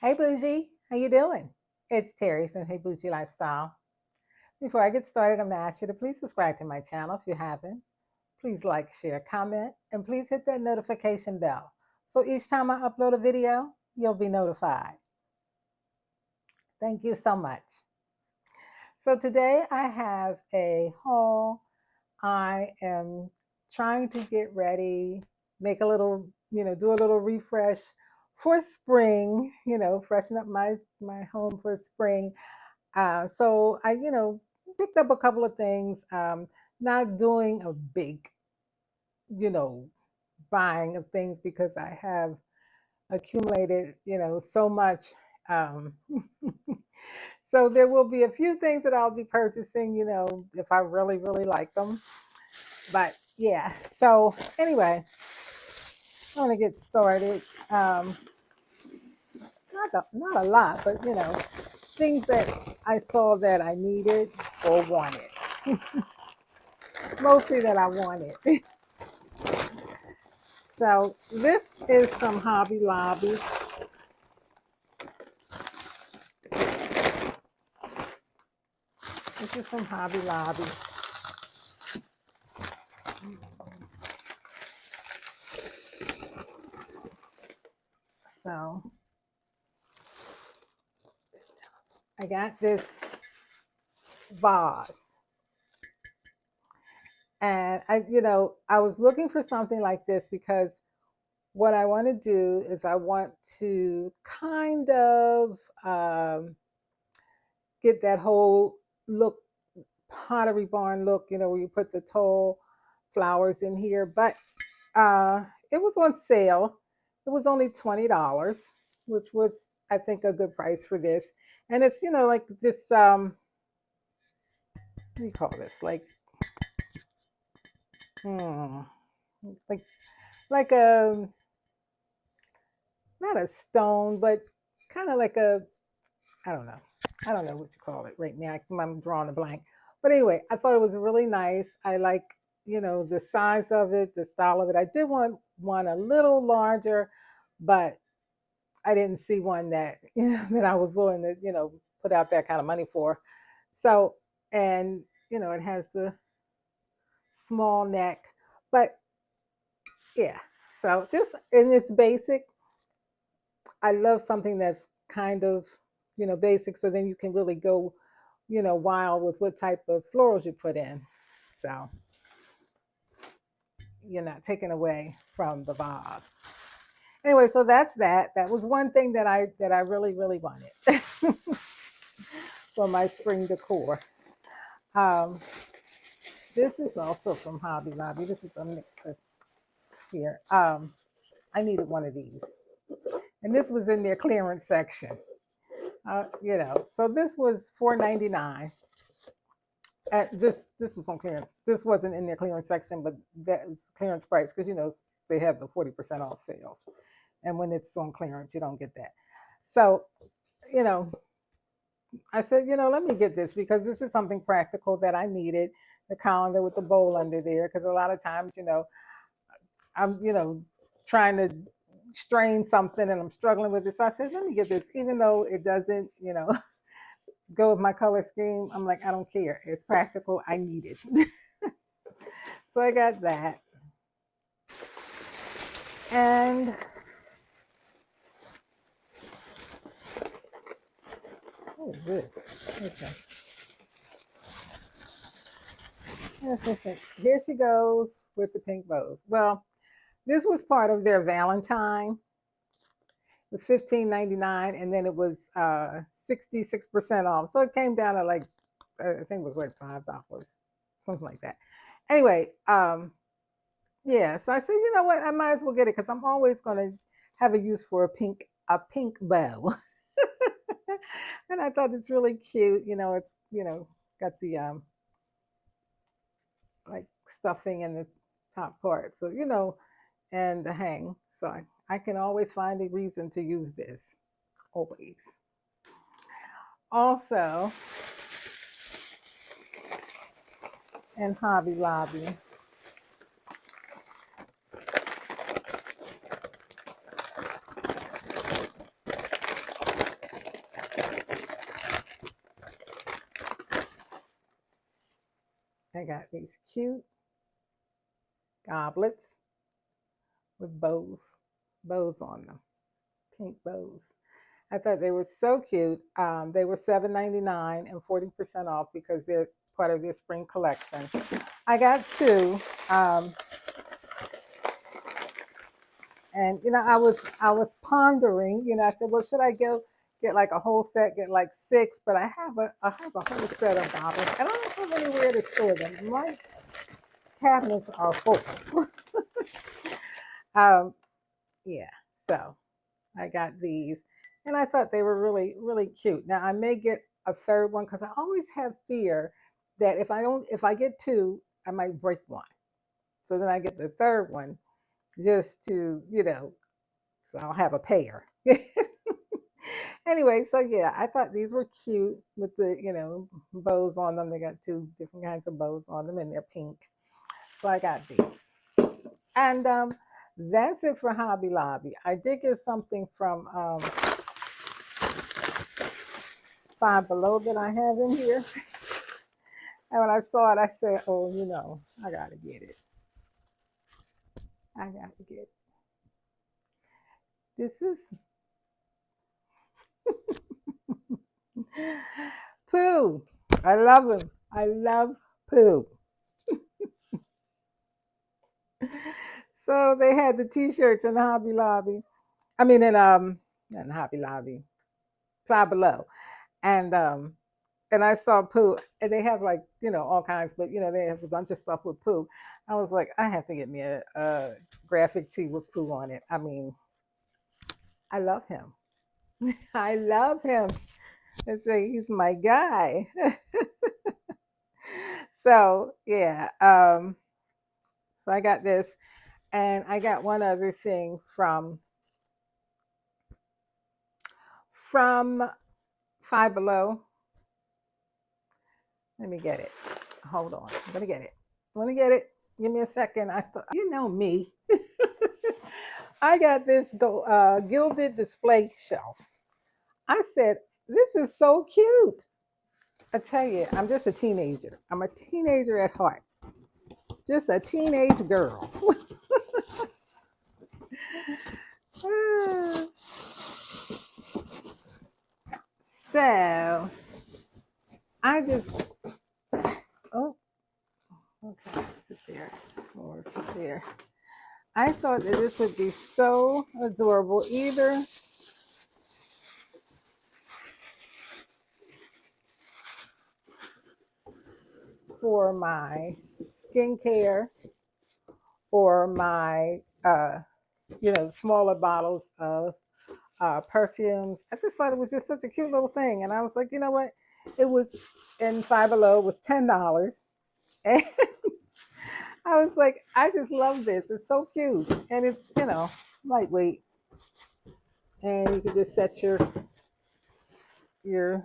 Hey Bougie, how you doing? It's Terry from Hey Bougie Lifestyle. Before I get started, I'm going to ask you to please subscribe to my channel if you haven't. Please like, share, comment, and please hit that notification bell. So each time I upload a video, you'll be notified. Thank you so much. So today I have a haul. I am trying to get ready, make a little, do a little refresh for spring, freshen up my home for spring. So I, picked up a couple of things. Not doing a big, you know, buying of things because I have accumulated, so much. Um, so there will be a few things that I'll be purchasing, if I really, really like them. But yeah. So anyway, I want to get started. Not a lot, but things that I saw that I needed or wanted. Mostly that I wanted. So this is from Hobby Lobby. This is from Hobby Lobby. So I got this vase. And I was looking for something like this because what I want to do is I want to kind of get that whole look, Pottery Barn look, where you put the tall flowers in here. But it was on sale. It was only $20, which was, I think, a good price for this. And it's, like this, what do you call this? Hmm, like, like a, not a stone, but kind of like a, I don't know. I don't know what you call it right now. I'm drawing a blank. But anyway, I thought it was really nice. I like, the size of it, the style of it. I did want one a little larger, but I didn't see one that, that I was willing to, put out that kind of money for. So, and, it has the small neck, but yeah. So just, and it's basic. I love something that's kind of, basic. So then you can really go, wild with what type of florals you put in. So you're not taking away from the vase. Anyway, so that's that. That was one thing that I really, really wanted for my spring decor. Um, this is also from Hobby Lobby. This is a mixture here. I needed one of these, and this was in their clearance section. So this was $4.99. This was on clearance. This wasn't in their clearance section, but that was clearance price because they have the 40% off sales, and when it's on clearance, you don't get that. So you know, I said, let me get this because this is something practical that I needed. The calendar with the bowl under there, because a lot of times, I'm, trying to strain something and I'm struggling with it. So I said, let me get this, even though it doesn't, go with my color scheme. I'm like, I don't care. It's practical. I need it. So I got that. And oh, good. Okay. Yes. Here she goes with the pink bows. Well, this was part of their Valentine. It was $15.99, and then it was 66% off. So it came down to like, I think it was like $5, something like that. Anyway, yeah. So I said, you know what? I might as well get it because I'm always going to have a use for a pink bow. And I thought it's really cute. It's got the like stuffing in the top part. So and the hang. So I can always find a reason to use this. Always. Also, in Hobby Lobby, I got these cute goblets with bows on them, pink bows. I thought they were so cute. They were $7.99 and 40% off because they're part of their spring collection. I got two, and I was pondering. I said, well, should I go get like a whole set, get like six? But I have a whole set of goblets, and I don't have anywhere to store them. My cabinets are full. um, yeah, so I got these, and I thought they were really, really cute. Now I may get a third one because I always have fear that if I get two, I might break one. So then I get the third one just to, so I'll have a pair. Anyway, so yeah, I thought these were cute with the, bows on them. They got two different kinds of bows on them, and they're pink. So I got these. And that's it for Hobby Lobby. I did get something from Five Below that I have in here. And when I saw it, I said, oh, I got to get it. I got to get it. This is Pooh. I love him. I love Pooh. So they had the t-shirts in Hobby Lobby. I mean, not in Hobby Lobby, Five Below. And I saw Pooh, and they have like, all kinds, but they have a bunch of stuff with Pooh. I was like, I have to get me a graphic tee with Pooh on it. I mean, I love him. I love him. Let's say he's my guy. So yeah, so I got this, and I got one other thing from Five Below. Let me get it. Hold on, I'm gonna get it. Let me get it. Give me a second. I thought, me. I got this gilded display shelf. I said, this is so cute. I tell you, I'm just a teenager. I'm a teenager at heart. Just a teenage girl. So I just, oh, okay, sit there. Or sit there. I thought that this would be so adorable, either for my skincare or my, smaller bottles of perfumes. I just thought it was just such a cute little thing. And I was like, you know what? It was in Five Below, it was $10. And I was like, I just love this. It's so cute. And it's, lightweight. And you can just set your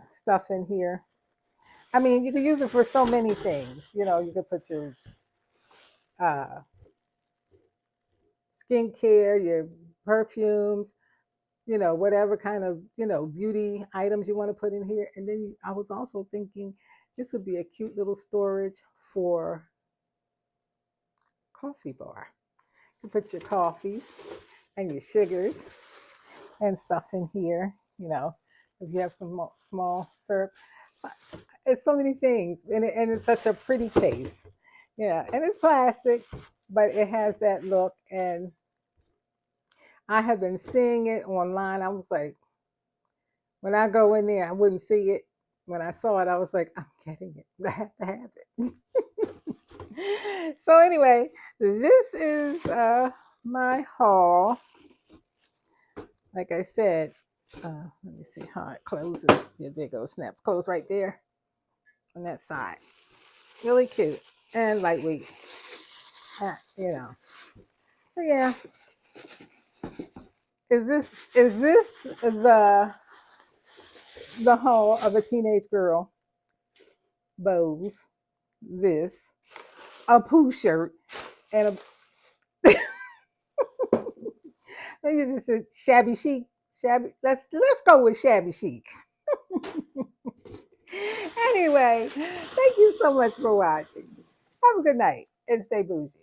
stuff in here. I mean, you can use it for so many things. You could put your uh, skincare, your perfumes, whatever kind of, beauty items you want to put in here. And then I was also thinking this would be a cute little storage for coffee bar. You put your coffees and your sugars and stuff in here, if you have some small syrup. So it's so many things, and it's such a pretty case. Yeah, and it's plastic, but it has that look. And I have been seeing it online. I was like, when I go in there, I wouldn't see it. When I saw it, I was like, I'm getting it. I have to have it. So anyway, this is my haul. Like I said, let me see how it closes. Yeah, there it goes. Snaps close right there on that side. Really cute and lightweight. But yeah. Is this the haul of a teenage girl? Bows, this, a Pooh shirt, and a maybe just a shabby chic. Let's go with shabby chic. Anyway, thank you so much for watching. Have a good night and stay bougie.